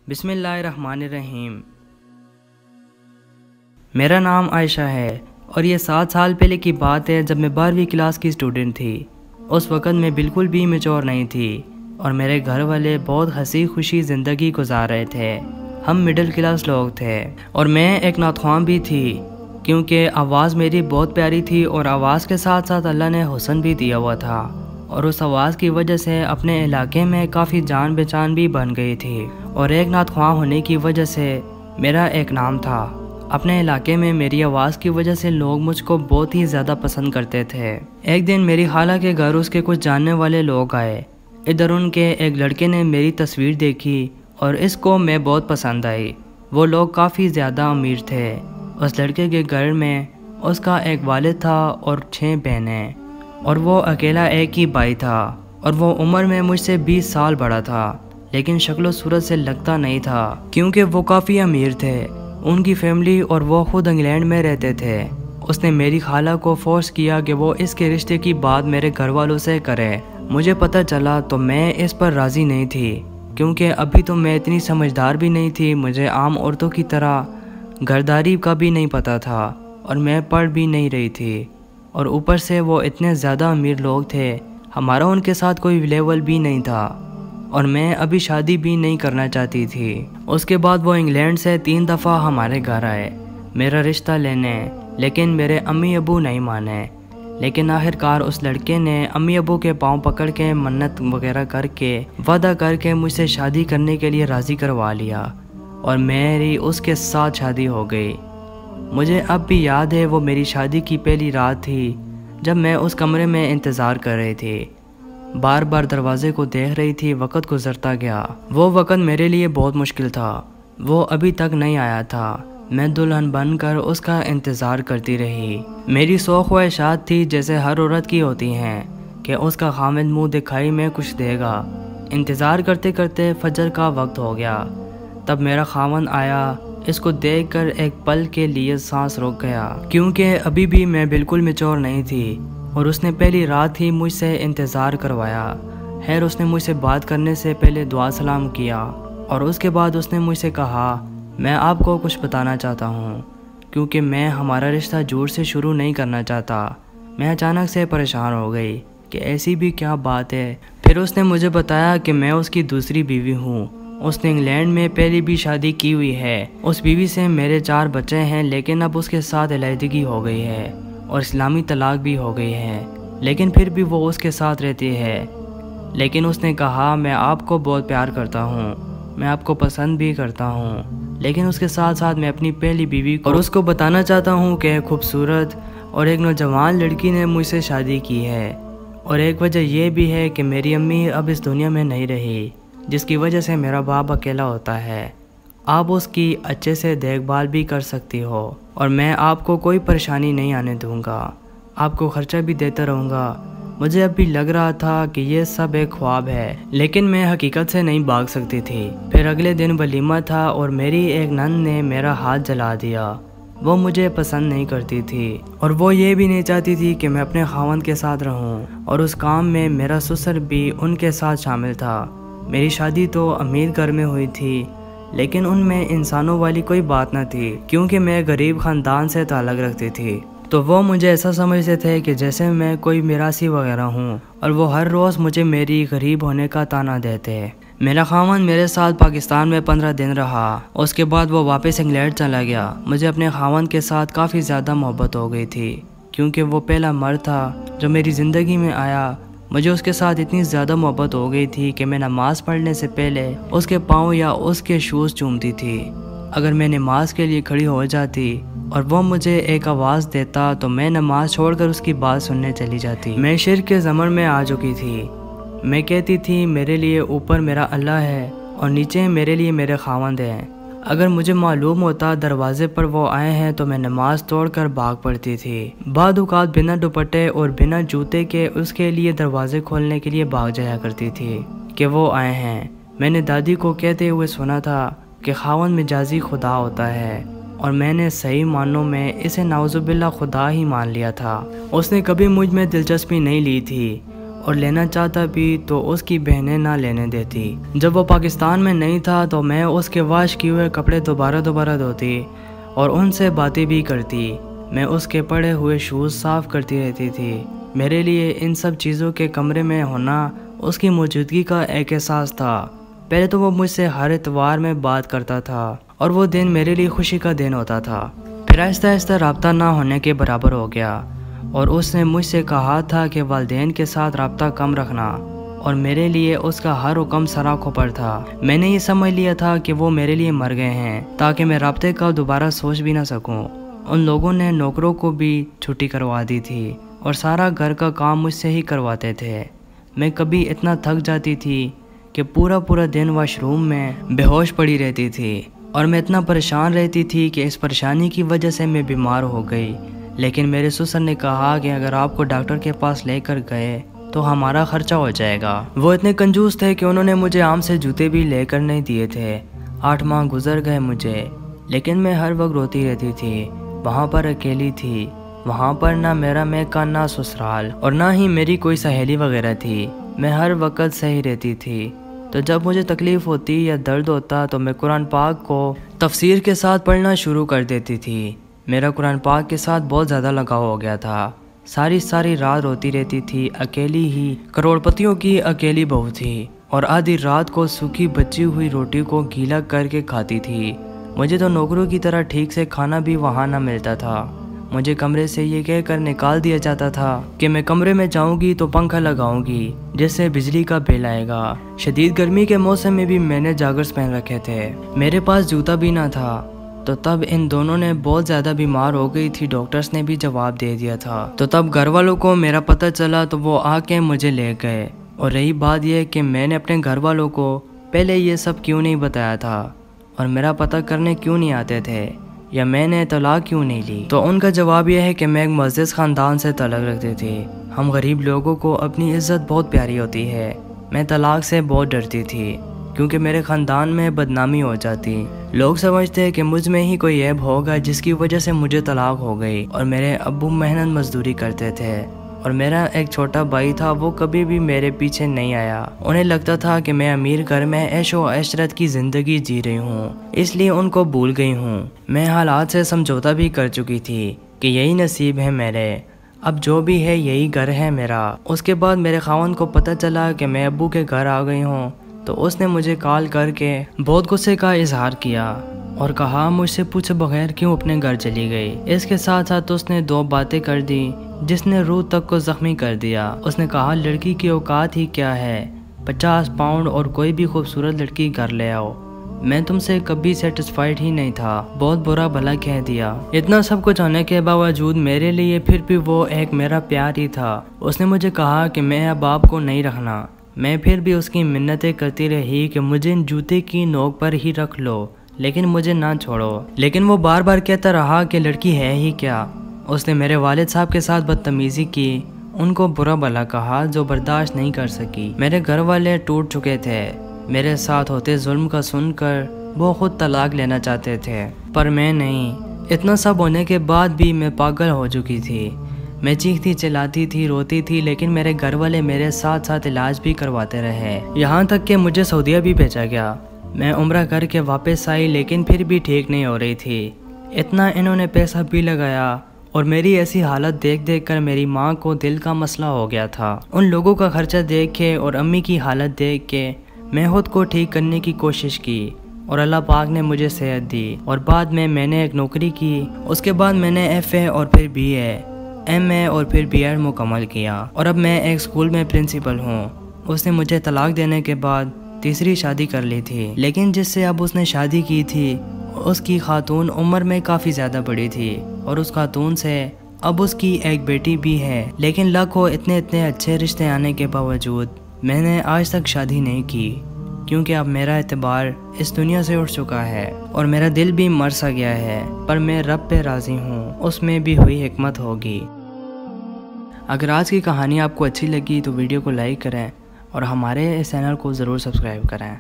بسم اللہ الرحمن الرحیم۔ میرا نام عائشہ ہے اور یہ 7 سال پہلے کی بات ہے جب میں 12ویں کلاس کی اسٹوڈنٹ تھی۔ اس وقت میں بالکل بھی میچور نہیں تھی اور میرے گھر والے بہت ہنسی خوشی زندگی گزار رہے تھے۔ ہم مڈل کلاس لوگ تھے اور میں ایک نعت بھی تھی کیونکہ آواز میری بہت پیاری تھی اور آواز کے ساتھ ساتھ اللہ نے حسن بھی دیا ہوا تھا اور اس آواز کی وجہ سے اپنے علاقے میں کافی جان پہچان بھی بن گئی تھی اور ایک نعت خواں ہونے کی وجہ سے میرا ایک نام تھا۔ اپنے علاقے میں میری آواز کی وجہ سے لوگ مجھ کو بہت ہی زیادہ پسند کرتے تھے۔ ایک دن میری خالہ کے گھر اس کے کچھ جاننے والے لوگ آئے۔ ادھر ان کے ایک لڑکے نے میری تصویر دیکھی اور اس کو میں بہت پسند آئی۔ وہ لوگ کافی زیادہ امیر تھے۔ اس لڑکے کے گھر میں اس کا ایک والد تھا اور 6 بہنیں اور وہ اکیلا ایک ہی بھائی تھا اور وہ عمر میں مجھ سے 20 سال بڑا تھا لیکن شکل و صورت سے لگتا نہیں تھا کیونکہ وہ کافی امیر تھے۔ ان کی فیملی اور وہ خود انگلینڈ میں رہتے تھے۔ اس نے میری خالہ کو فورس کیا کہ وہ اس کے رشتے کی بات میرے گھر والوں سے کرے۔ مجھے پتہ چلا تو میں اس پر راضی نہیں تھی کیونکہ ابھی تو میں اتنی سمجھدار بھی نہیں تھی۔ مجھے عام عورتوں کی طرح گھرداری کا بھی نہیں پتہ تھا اور میں پڑھ بھی نہیں رہی تھی اور اوپر سے وہ اتنے زیادہ امیر لوگ تھے، ہمارا ان کے ساتھ کوئی لیول بھی نہیں تھا اور میں ابھی شادی بھی نہیں کرنا چاہتی تھی۔ اس کے بعد وہ انگلینڈ سے 3 دفعہ ہمارے گھر آئے میرا رشتہ لینے، لیکن میرے امی ابو نہیں مانے۔ لیکن آخرکار اس لڑکے نے امی ابو کے پاؤں پکڑ کے منت وغیرہ کر کے وعدہ کر کے مجھ سے شادی کرنے کے لیے راضی کروا لیا اور میری اس کے ساتھ شادی ہو گئی۔ مجھے اب بھی یاد ہے وہ میری شادی کی پہلی رات تھی جب میں اس کمرے میں انتظار کر رہی تھی، بار بار دروازے کو دیکھ رہی تھی۔ وقت گزرتا گیا۔ وہ وقت میرے لیے بہت مشکل تھا۔ وہ ابھی تک نہیں آیا تھا۔ میں دلہن بن کر اس کا انتظار کرتی رہی۔ میری سو خواہشات تھی جیسے ہر عورت کی ہوتی ہیں کہ اس کا خاوند منہ دکھائی میں کچھ دے گا۔ انتظار کرتے کرتے فجر کا وقت ہو گیا۔ تب میرا خاوند آیا۔ اس کو دیکھ کر ایک پل کے لیے سانس رک گیا کیونکہ ابھی بھی میں بالکل میچور نہیں تھی اور اس نے پہلی رات ہی مجھ سے انتظار کروایا۔ خیر اس نے مجھ سے بات کرنے سے پہلے دعا سلام کیا اور اس کے بعد اس نے مجھ سے کہا میں آپ کو کچھ بتانا چاہتا ہوں کیونکہ میں ہمارا رشتہ جھوٹ سے شروع نہیں کرنا چاہتا۔ میں اچانک سے پریشان ہو گئی کہ ایسی بھی کیا بات ہے۔ پھر اس نے مجھے بتایا کہ میں اس کی دوسری بیوی ہوں۔ اس نے انگلینڈ میں پہلی بھی شادی کی ہوئی ہے۔ اس بیوی سے میرے 4 بچے ہیں لیکن اب اس کے ساتھ علیحدگی ہو گئی ہے اور اسلامی طلاق بھی ہو گئی ہے، لیکن پھر بھی وہ اس کے ساتھ رہتی ہے۔ لیکن اس نے کہا میں آپ کو بہت پیار کرتا ہوں، میں آپ کو پسند بھی کرتا ہوں، لیکن اس کے ساتھ ساتھ میں اپنی پہلی بیوی کو اور اس کو بتانا چاہتا ہوں کہ ایک خوبصورت اور ایک نوجوان لڑکی نے مجھ سے شادی کی ہے اور ایک وجہ یہ بھی ہے کہ میری امی اب اس دنیا میں نہیں رہی جس کی وجہ سے میرا باپ اکیلا ہوتا ہے۔ آپ اس کی اچھے سے دیکھ بھال بھی کر سکتی ہو اور میں آپ کو کوئی پریشانی نہیں آنے دوں گا، آپ کو خرچہ بھی دیتا رہوں گا۔ مجھے اب بھی لگ رہا تھا کہ یہ سب ایک خواب ہے لیکن میں حقیقت سے نہیں بھاگ سکتی تھی۔ پھر اگلے دن ولیمہ تھا اور میری ایک نند نے میرا ہاتھ جلا دیا۔ وہ مجھے پسند نہیں کرتی تھی اور وہ یہ بھی نہیں چاہتی تھی کہ میں اپنے خاوند کے ساتھ رہوں اور اس کام میں میرا سسر بھی ان کے ساتھ شامل تھا۔ میری شادی تو امیر گھر میں ہوئی تھی لیکن ان میں انسانوں والی کوئی بات نہ تھی کیونکہ میں غریب خاندان سے تعلق رکھتی تھی، تو وہ مجھے ایسا سمجھتے تھے کہ جیسے میں کوئی میراثی وغیرہ ہوں اور وہ ہر روز مجھے میری غریب ہونے کا طعنہ دیتے۔ میرا خاوند میرے ساتھ پاکستان میں 15 دن رہا، اس کے بعد وہ واپس انگلینڈ چلا گیا۔ مجھے اپنے خاوند کے ساتھ کافی زیادہ محبت ہو گئی تھی کیونکہ وہ پہلا مرد تھا جو میری زندگی میں آیا۔ مجھے اس کے ساتھ اتنی زیادہ محبت ہو گئی تھی کہ میں نماز پڑھنے سے پہلے اس کے پاؤں یا اس کے شوز چومتی تھی۔ اگر میں نماز کے لیے کھڑی ہو جاتی اور وہ مجھے ایک آواز دیتا تو میں نماز چھوڑ کر اس کی بات سننے چلی جاتی۔ میں شرک کے زمر میں آ چکی تھی۔ میں کہتی تھی میرے لیے اوپر میرا اللہ ہے اور نیچے میرے لیے میرے خاوند ہیں۔ اگر مجھے معلوم ہوتا دروازے پر وہ آئے ہیں تو میں نماز توڑ کر بھاگ پڑتی تھی۔ بعد اوقات بنا دوپٹے اور بنا جوتے کے اس کے لیے دروازے کھولنے کے لیے بھاگ جایا کرتی تھی کہ وہ آئے ہیں۔ میں نے دادی کو کہتے ہوئے سنا تھا کہ خاوند مجازی خدا ہوتا ہے اور میں نے صحیح معنوں میں اسے نعوذ باللہ خدا ہی مان لیا تھا۔ اس نے کبھی مجھ میں دلچسپی نہیں لی تھی اور لینا چاہتا بھی تو اس کی بہنیں نہ لینے دیتی۔ جب وہ پاکستان میں نہیں تھا تو میں اس کے واش کیے ہوئے کپڑے دوبارہ دھوتی اور ان سے باتیں بھی کرتی۔ میں اس کے پڑے ہوئے شوز صاف کرتی رہتی تھی۔ میرے لیے ان سب چیزوں کے کمرے میں ہونا اس کی موجودگی کا ایک احساس تھا۔ پہلے تو وہ مجھ سے ہر اتوار میں بات کرتا تھا اور وہ دن میرے لیے خوشی کا دن ہوتا تھا۔ پھر آہستہ آہستہ رابطہ نہ ہونے کے برابر ہو گیا اور اس نے مجھ سے کہا تھا کہ والدین کے ساتھ رابطہ کم رکھنا، اور میرے لیے اس کا ہر حکم سراخوں پر تھا۔ میں نے یہ سمجھ لیا تھا کہ وہ میرے لیے مر گئے ہیں تاکہ میں رابطے کا دوبارہ سوچ بھی نہ سکوں۔ ان لوگوں نے نوکروں کو بھی چھٹی کروا دی تھی اور سارا گھر کا کام مجھ سے ہی کرواتے تھے۔ میں کبھی اتنا تھک جاتی تھی کہ پورا دن واش روم میں بے ہوش پڑی رہتی تھی، اور میں اتنا پریشان رہتی تھی کہ اس پریشانی کی وجہ سے میں بیمار ہو گئی۔ لیکن میرے سسر نے کہا کہ اگر آپ کو ڈاکٹر کے پاس لے کر گئے تو ہمارا خرچہ ہو جائے گا۔ وہ اتنے کنجوس تھے کہ انہوں نے مجھے عام سے جوتے بھی لے کر نہیں دیے تھے۔ 8 ماہ گزر گئے مجھے، لیکن میں ہر وقت روتی رہتی تھی۔ وہاں پر اکیلی تھی، وہاں پر نہ میرا میکا نہ سسرال، اور نہ ہی میری کوئی سہیلی وغیرہ تھی۔ میں ہر وقت صحیح رہتی تھی۔ تو جب مجھے تکلیف ہوتی یا درد ہوتا تو میں قرآن پاک کو تفسیر کے ساتھ پڑھنا شروع کر دیتی تھی۔ میرا قرآن پاک کے ساتھ بہت زیادہ لگاؤ ہو گیا تھا۔ ساری رات روتی رہتی تھی، اکیلی ہی کروڑ پتیوں کی اکیلی بہو تھی، اور آدھی رات کو سوکھی بچی ہوئی روٹی کو گیلا کر کے کھاتی تھی۔ مجھے تو نوکروں کی طرح ٹھیک سے کھانا بھی وہاں نہ ملتا تھا۔ مجھے کمرے سے یہ کہہ کر نکال دیا جاتا تھا کہ میں کمرے میں جاؤں گی تو پنکھا لگاؤں گی جس سے بجلی کا بل آئے گا۔ شدید گرمی کے موسم میں بھی میں نے جاگرز پہن رکھے تھے۔ میرے پاس جوتا بھی نہ تھا۔ تو تب ان دونوں نے بہت زیادہ بیمار ہو گئی تھی، ڈاکٹرز نے بھی جواب دے دیا تھا۔ تو تب گھر والوں کو میرا پتہ چلا تو وہ آ کے مجھے لے گئے۔ اور رہی بات یہ کہ میں نے اپنے گھر والوں کو پہلے یہ سب کیوں نہیں بتایا تھا، اور میرا پتہ کرنے کیوں نہیں آتے تھے، یا میں نے طلاق کیوں نہیں لی، تو ان کا جواب یہ ہے کہ میں ایک معزز خاندان سے تعلق رکھتی تھی۔ ہم غریب لوگوں کو اپنی عزت بہت پیاری ہوتی ہے۔ میں طلاق سے بہت ڈرتی تھی کیونکہ میرے خاندان میں بدنامی ہو جاتی۔ لوگ سمجھتے کہ مجھ میں ہی کوئی عیب ہوگا جس کی وجہ سے مجھے طلاق ہو گئی۔ اور میرے ابو محنت مزدوری کرتے تھے، اور میرا ایک چھوٹا بھائی تھا، وہ کبھی بھی میرے پیچھے نہیں آیا۔ انہیں لگتا تھا کہ میں امیر گھر میں عیش و عشرت کی زندگی جی رہی ہوں، اس لیے ان کو بھول گئی ہوں۔ میں حالات سے سمجھوتا بھی کر چکی تھی کہ یہی نصیب ہے میرے، اب جو بھی ہے یہی گھر ہے میرا۔ اس کے بعد میرے خاوند کو پتہ چلا کہ میں ابو کے گھر آ گئی ہوں تو اس نے مجھے کال کر کے بہت غصے کا اظہار کیا اور کہا مجھ سے پوچھے بغیر کیوں اپنے گھر چلی گئی۔ اس کے ساتھ ساتھ اس نے 2 باتیں کر دی جس نے روح تک کو زخمی کر دیا۔ اس نے کہا لڑکی کی اوقات ہی کیا ہے، 50 پاؤنڈ اور کوئی بھی خوبصورت لڑکی گھر لے آؤ۔ میں تم سے کبھی سیٹسفائیڈ ہی نہیں تھا، بہت برا بھلا کہہ دیا۔ اتنا سب کچھ ہونے کے باوجود میرے لیے پھر بھی وہ ایک میرا پیار ہی تھا۔ اس نے مجھے کہا کہ میں اب آپ کو نہیں رکھنا۔ میں پھر بھی اس کی منتیں کرتی رہی کہ مجھے جوتے کی نوک پر ہی رکھ لو، لیکن مجھے نہ چھوڑو۔ لیکن وہ بار بار کہتا رہا کہ لڑکی ہے ہی کیا۔ اس نے میرے والد صاحب کے ساتھ بدتمیزی کی، ان کو برا بھلا کہا جو برداشت نہیں کر سکی۔ میرے گھر والے ٹوٹ چکے تھے، میرے ساتھ ہوتے ظلم کا سن کر وہ خود طلاق لینا چاہتے تھے، پر میں نہیں۔ اتنا سب ہونے کے بعد بھی میں پاگل ہو چکی تھی۔ میں چیختی چلاتی تھی، روتی تھی، لیکن میرے گھر والے میرے ساتھ ساتھ علاج بھی کرواتے رہے، یہاں تک کہ مجھے سعودیہ بھی بھیجا گیا۔ میں عمرہ کر کے واپس آئی لیکن پھر بھی ٹھیک نہیں ہو رہی تھی۔ اتنا انہوں نے پیسہ بھی لگایا، اور میری ایسی حالت دیکھ دیکھ کر میری ماں کو دل کا مسئلہ ہو گیا تھا۔ ان لوگوں کا خرچہ دیکھ کے اور امی کی حالت دیکھ کے میں خود کو ٹھیک کرنے کی کوشش کی، اور اللہ پاک نے مجھے صحت دی، اور بعد میں نے ایک نوکری کی۔ اس کے بعد میں نے FA اور پھر BA، MA اور پھر BEd مکمل کیا، اور اب میں ایک اسکول میں پرنسپل ہوں۔ اس نے مجھے طلاق دینے کے بعد تیسری شادی کر لی تھی، لیکن جس سے اب اس نے شادی کی تھی اس کی خاتون عمر میں کافی زیادہ بڑی تھی، اور اس خاتون سے اب اس کی ایک بیٹی بھی ہے۔ لیکن لاکھوں اتنے اچھے رشتے آنے کے باوجود میں نے آج تک شادی نہیں کی، کیونکہ اب میرا اعتبار اس دنیا سے اٹھ چکا ہے اور میرا دل بھی مر سا گیا ہے، پر میں رب پہ راضی ہوں، اس میں بھی ہوئی حکمت ہوگی۔ اگر آج کی کہانی آپ کو اچھی لگی تو ویڈیو کو لائک کریں اور ہمارے اس چینل کو ضرور سبسکرائب کریں۔